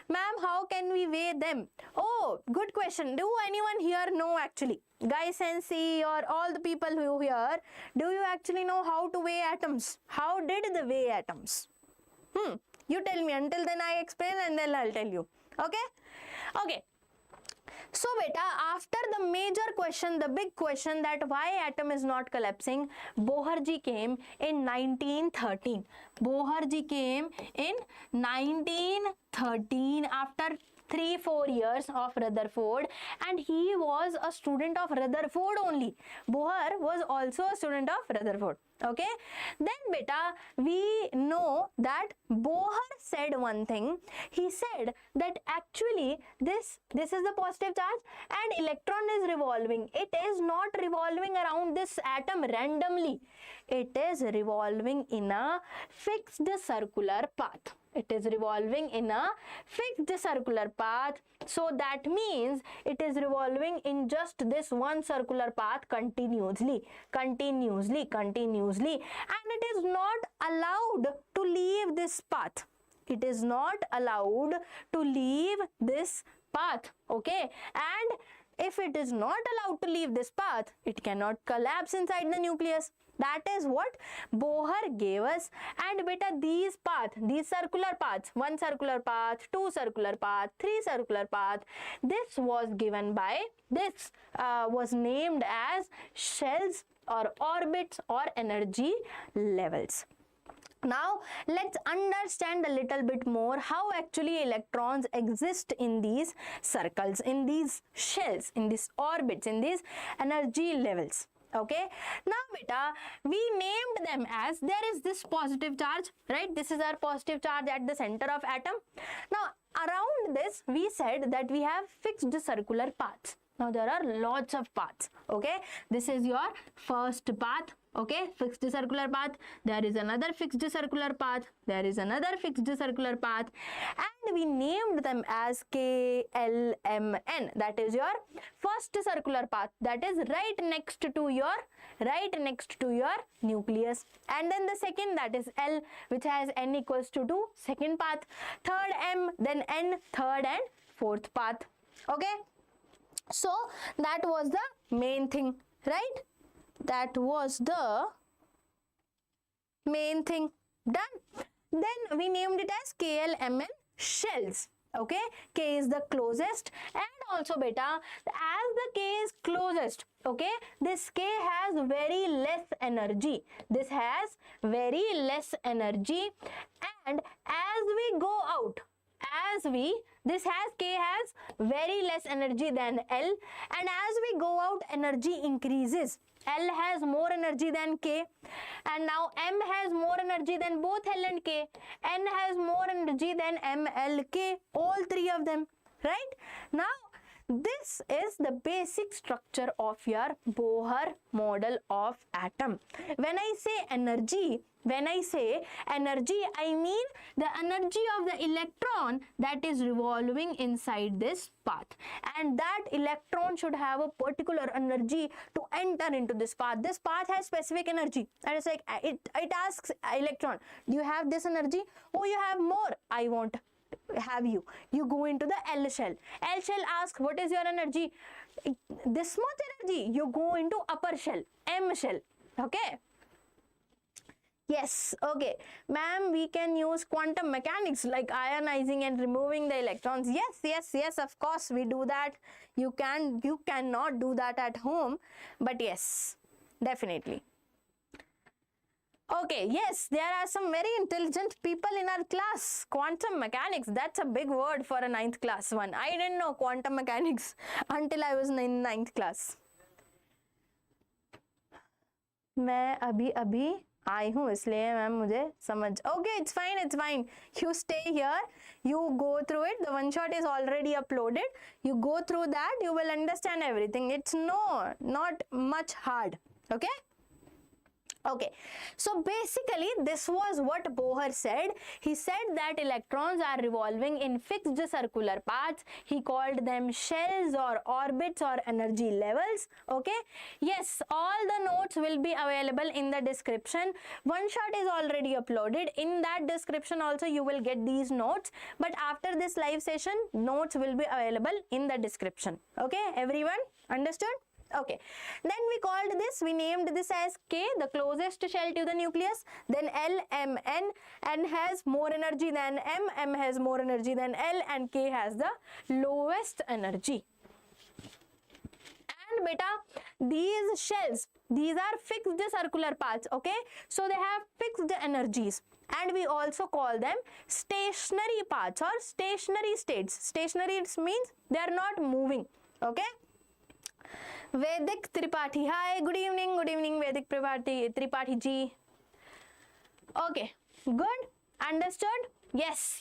Ma'am, how can we weigh them? Oh, good question. Do anyone here know actually? Guys, NC or all the people who here, do you actually know how to weigh atoms? How did they weigh atoms? You tell me. Until then I explain and then I'll tell you. Okay. So beta, after the major question, the big question that why atom is not collapsing, Bohr ji came in 1913. Bohr ji came in 1913 after 3-4 years of Rutherford, and he was a student of Rutherford only. Bohr was also a student of Rutherford. Okay, then beta, we know that Bohr said one thing. He said that actually this is the positive charge and electron is revolving. It is not revolving around this atom randomly. It is revolving in a fixed circular path. It is revolving in a fixed circular path. So that means it is revolving in just this one circular path continuously, and it is not allowed to leave this path. It is not allowed to leave this path. Okay, and if it is not allowed to leave this path, it cannot collapse inside the nucleus. That is what Bohr gave us. And beta, these path, these circular paths, one circular path, two circular path, three circular path, this was given by, this was named as shells or orbits or energy levels. Now let's understand a little bit more how actually electrons exist in these circles, in these shells, in these orbits, in these energy levels. Okay, now beta, we named them as, there is this positive charge, right? This is our positive charge at the center of atom. Now around this we said that we have fixed circular paths. Now there are lots of paths. Okay, this is your first path. Okay, fixed circular path. There is another fixed circular path. There is another fixed circular path, and we named them as K, L, M, N. That is your first circular path. That is right next to your nucleus. And then the second, that is L, which has N equals to 2. Second path. Third M, then N. Third and fourth path. Okay. So that was the main thing, right? That was the main thing. Done. Then we named it as KLMN shells. Okay, K is the closest, and also beta, as the K is closest, okay, this K has very less energy. This has very less energy, and as we go out, this has K has very less energy than L, and as we go out, energy increases. L has more energy than K, and now M has more energy than both L and K. N has more energy than M, L, K, all three of them, right? Now this is the basic structure of your Bohr model of atom. When I say energy, I mean the energy of the electron that is revolving inside this path, and that electron should have a particular energy to enter into this path. This path has specific energy, and it's like it asks electron, do you have this energy? Oh, you have more. I want have you go into the L shell. L shell asks, what is your energy? This much energy. You go into upper shell, M shell. Okay. Yes, okay. Ma'am, we can use quantum mechanics like ionizing and removing the electrons. Yes, of course we do that. You cannot do that at home, but yes, definitely. Okay, yes, there are some very intelligent people in our class. Quantum mechanics, that's a big word for a 9th class one. I didn't know quantum mechanics until I was in 9th class. मैं अभी आई हूँ, इसलिए ma'am मुझे समझ. Okay, it's fine. You stay here, you go through it. The one shot is already uploaded. You go through that, you will understand everything. It's not much hard. Okay, so basically this was what Bohr said. He said that electrons are revolving in fixed circular paths. He called them shells or orbits or energy levels. Okay, yes, all the notes will be available in the description. One shot is already uploaded. In that description also you will get these notes, but after this live session, notes will be available in the description. Okay, everyone understood? Okay, then we named this as K, the closest shell to the nucleus, then L, M, N has more energy than M has more energy than L, and K has the lowest energy. And beta, these shells, these are fixed circular paths, okay, so they have fixed energies, and we also call them stationary paths or stationary states. Stationary means they are not moving, okay. Vedic Tripathi, hi, good evening Vedic Tripathi ji. Okay, good, understood? Yes.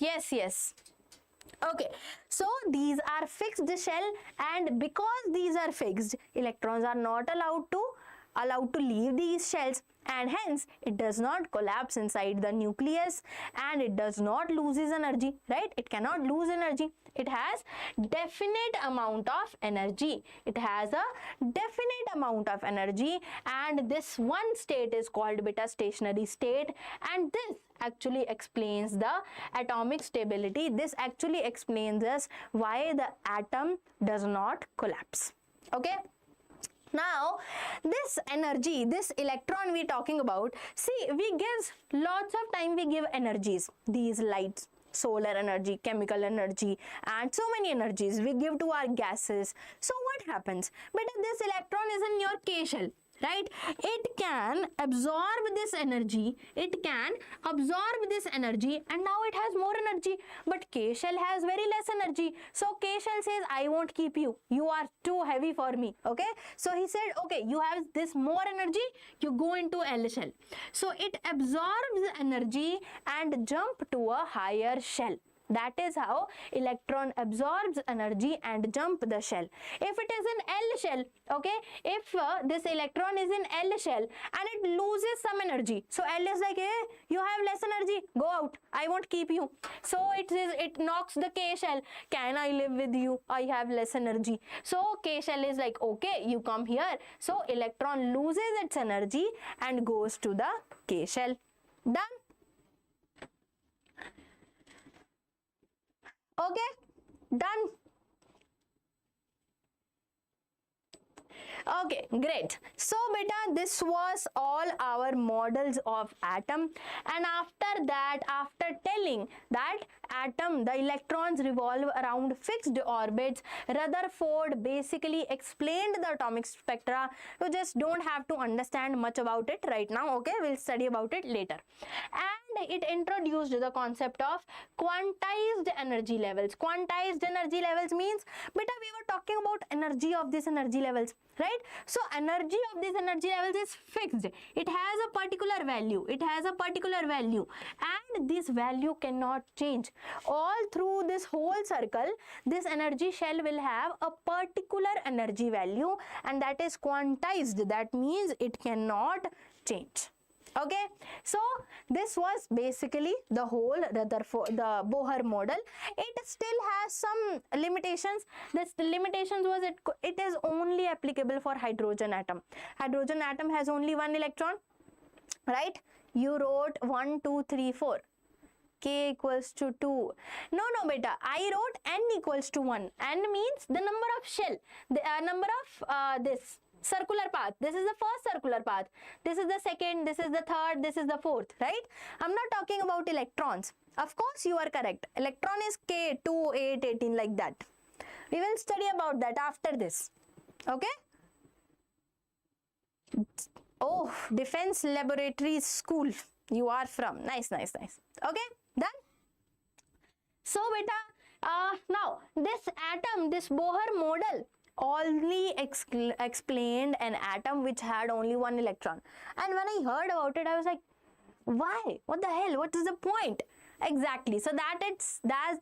Okay, so these are fixed shell, and because these are fixed, electrons are not allowed to leave these shells, and hence it does not collapse inside the nucleus, and it does not lose its energy, right? It cannot lose energy. It has definite amount of energy. And this one state is called beta stationary state, and this actually explains the atomic stability. This actually explains us why the atom does not collapse. Okay. Now, this energy, this electron we talking about, see, we gives lots of time, we give energies, these lights, solar energy, chemical energy, and so many energies we give to our gases. So what happens? But this electron is in your K shell, right? It can absorb this energy, and now it has more energy, but K shell has very less energy. So K shell says, I won't keep you, you are too heavy for me. Okay, so he said, okay, you have this more energy, you go into L shell. So it absorbs energy and jump to a higher shell. That is how electron absorbs energy and jump the shell. If it is in L shell, okay, if this electron is in L shell and it loses some energy, so L is like, hey, you have less energy, go out, I won't keep you. So it knocks the K shell, can I live with you, I have less energy. So K shell is like, okay, you come here. So electron loses its energy and goes to the K shell. Done? Okay, done. Okay, great. So beta, this was all our models of atom, and after that, after telling that atom, the electrons revolve around fixed orbits, Rutherford basically explained the atomic spectra. You just don't have to understand much about it right now, okay? We'll study about it later. And it introduced the concept of quantized energy levels. Quantized energy levels means, beta, we were talking about energy of these energy levels, right? So energy of these energy levels is fixed. It has a particular value. It has a particular value, and this value cannot change. All through this whole circle, this energy shell will have a particular energy value, and that is quantized. That means it cannot change. Okay, so this was basically the whole Rutherford, the Bohr model. It still has some limitations. This limitations was it is only applicable for hydrogen atom. Hydrogen atom has only one electron, right? You wrote 1, 2, 3, 4. K equals to 2. No, beta, I wrote n equals to 1. N means the number of shell, the number of this circular path. This is the first circular path, this is the second, this is the third, this is the fourth, right? I'm not talking about electrons. Of course you are correct, electron is K, 2, 8, 18, like that. We will study about that after this. Okay. Oh, defense laboratory school you are from. Nice. Okay, done. So beta, now this atom, this Bohr model only explained an atom which had only one electron, and when I heard about it, I was like, why? What the hell? What is the point? Exactly. So that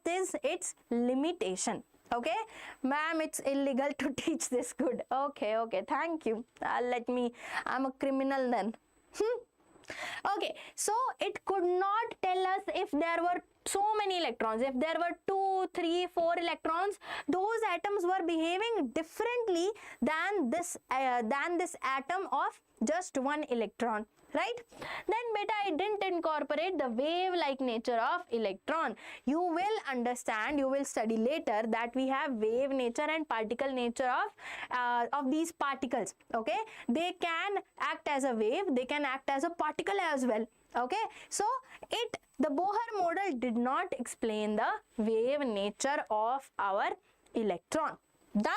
is its limitation. Okay, ma'am, it's illegal to teach this. Good. Okay, thank you. I'm a criminal then. Okay, so it could not tell us if there were so many electrons. If there were 2, 3, 4 electrons, those atoms were behaving differently than this atom of just one electron, right? Then beta, I didn't incorporate the wave-like nature of electron. You will understand, you will study later that we have wave nature and particle nature of these particles. Okay, they can act as a wave, they can act as a particle as well. Okay, so the Bohr model did not explain the wave nature of our electron. Done?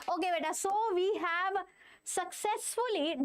Okay, beta, so we have successfully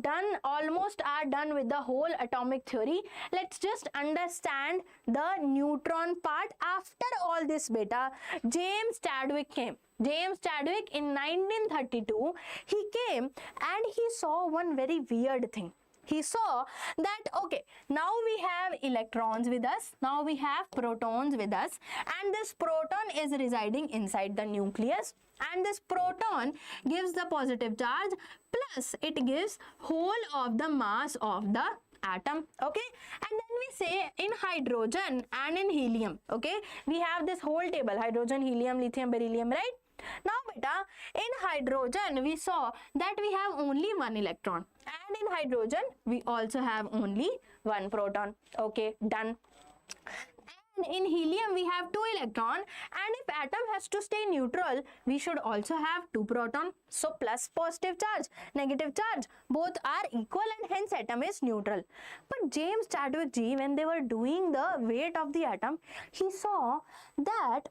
almost done with the whole atomic theory. Let's just understand the neutron part. After all this beta, James Chadwick came. James Chadwick in 1932, he came and he saw one very weird thing. He saw that, okay, now we have electrons with us, now we have protons with us, and this proton is residing inside the nucleus, and this proton gives the positive charge, plus it gives whole of the mass of the atom. Okay, and then we say in hydrogen and in helium, okay, we have this whole table: hydrogen, helium, lithium, beryllium, right? Now beta, in hydrogen we saw that we have only one electron, and in hydrogen we also have only one proton. Okay, done. And in helium we have 2 electron, and if atom has to stay neutral, we should also have 2 proton. So plus positive charge, negative charge, both are equal, and hence atom is neutral. But James Chadwick G, when they were doing the weight of the atom, he saw that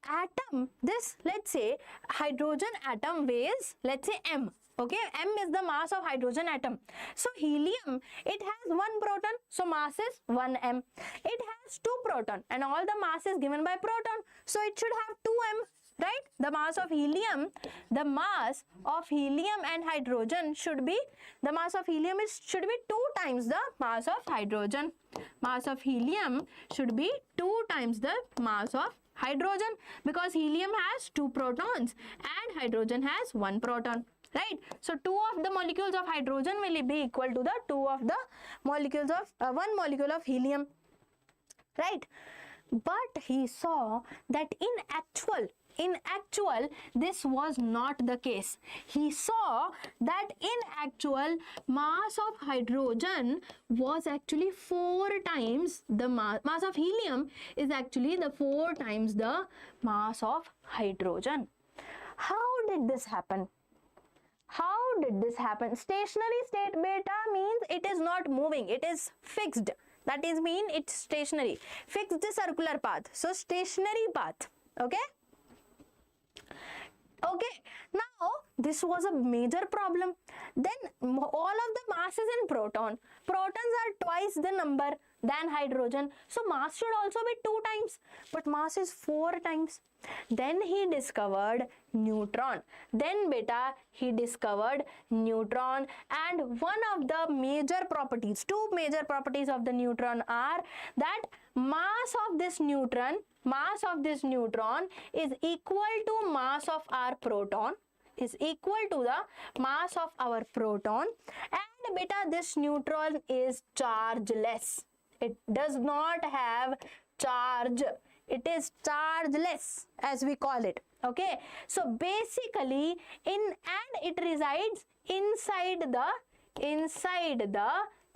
atom, this, let's say hydrogen atom weighs, let's say m. Okay, m is the mass of hydrogen atom. So helium, it has 1 proton, so mass is 1m. It has 2 proton, and all the mass is given by proton, so it should have 2m, right? The mass of helium and hydrogen should be, the mass of helium should be 2 times the mass of hydrogen. Mass of helium should be 2 times the mass of hydrogen, because helium has 2 protons and hydrogen has 1 proton. Right? So 2 of the molecules of hydrogen will be equal to the 2 of the molecules of 1 molecule of helium. Right? But he saw that in actual this was not the case. He saw that in actual mass of hydrogen was actually 4 times the mass of helium is actually the 4 times the mass of hydrogen. How did this happen? How did this happen? Stationary state beta means it is not moving, it is fixed. That is mean it's stationary. Fixed circular path. So stationary path. Okay? Okay, now this was a major problem. Then all of the mass is in proton. Protons are twice the number than hydrogen. So mass should also be 2 times. But mass is 4 times. Then he discovered neutron. Then beta, he discovered neutron. And one of the major properties, 2 major properties of the neutron are that mass of this neutron is equal to mass of our proton, is equal to the mass of our proton, and beta, this neutron is chargeless. It does not have charge. It is chargeless, as we call it. Okay, so basically it resides inside the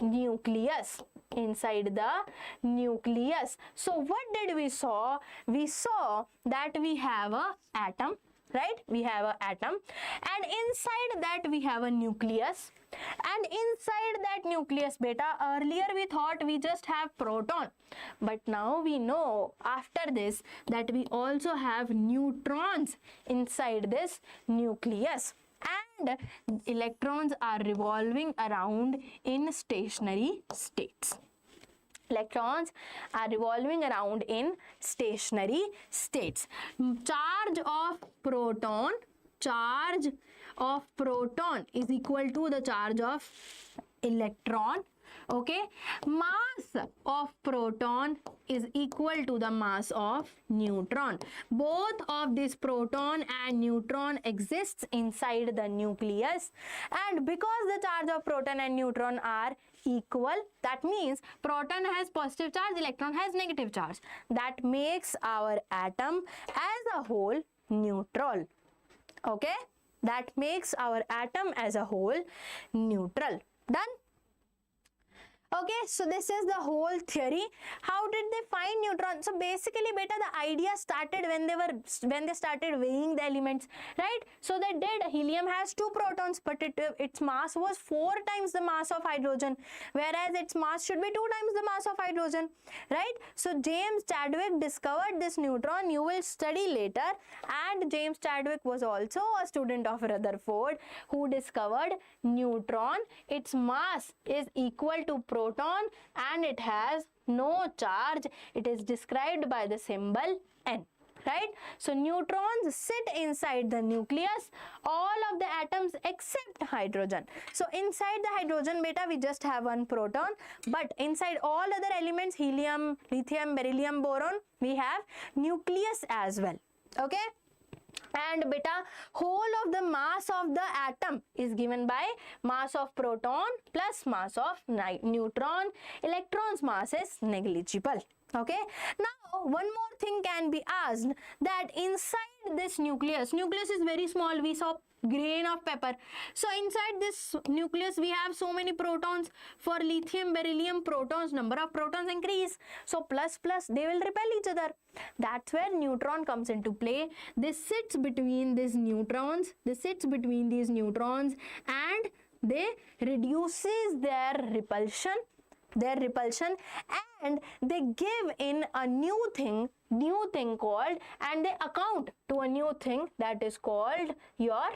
nucleus. Inside the nucleus. So what did we saw? We saw that we have a atom, right? We have an atom, and inside that we have a nucleus, and inside that nucleus beta, earlier we thought we just have proton, but now we know after this that we also have neutrons inside this nucleus, and electrons are revolving around in stationary states. Electrons are revolving around in stationary states. Charge of proton is equal to the charge of electron. Okay, mass of proton is equal to the mass of neutron. Both of this proton and neutron exists inside the nucleus, and because the charge of proton and neutron are equal, that means proton has positive charge, electron has negative charge. That makes our atom as a whole neutral. Okay, that makes our atom as a whole neutral. Done? Okay, so this is the whole theory. How did they find neutron? So basically beta, the idea started when they started weighing the elements, right? So they did, helium has 2 protons, but its mass was 4 times the mass of hydrogen, whereas its mass should be 2 times the mass of hydrogen, right? So James Chadwick discovered this neutron. You will study later. And James Chadwick was also a student of Rutherford, who discovered neutron. Its mass is equal to proton and it has no charge. It is described by the symbol N, right? So neutrons sit inside the nucleus, all of the atoms except hydrogen. So inside the hydrogen beta we just have 1 proton, but inside all other elements, helium, lithium, beryllium, boron, we have nucleus as well. Okay, and beta, whole of the mass of the atom is given by mass of proton plus mass of neutron. Electron's mass is negligible. Okay, now one more thing can be asked, that inside this nucleus is very small. We saw grain of pepper. So inside this nucleus we have so many protons. For lithium, beryllium, protons, number of protons increase. So plus plus, they will repel each other. That's where neutron comes into play. This sits between these neutrons. And they reduces their repulsion, and they give in a new thing called, and they account to a new thing that is called your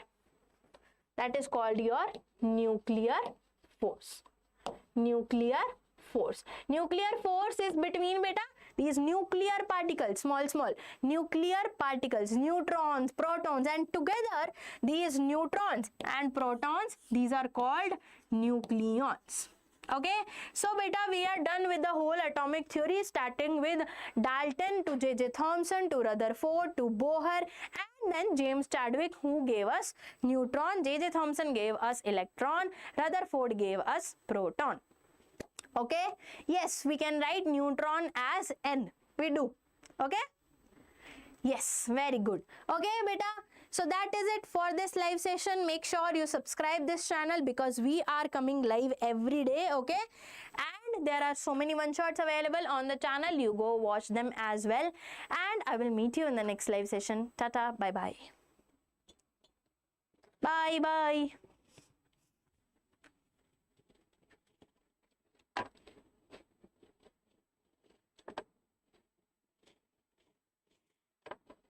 nuclear force. Nuclear force is between beta these nuclear particles, small nuclear particles, neutrons, protons, and together these neutrons and protons, these are called nucleons. Okay, so beta, we are done with the whole atomic theory, starting with Dalton to J.J. Thomson to Rutherford to Bohr, and then James Chadwick, who gave us neutron. J.J. Thomson gave us electron, Rutherford gave us proton. Okay, yes, we can write neutron as N, we do. Okay, yes, very good. Okay beta, so that is it for this live session. Make sure you subscribe this channel because we are coming live every day. Okay, and there are so many one shots available on the channel. You go watch them as well, and I will meet you in the next live session. Tata, bye bye. Bye bye.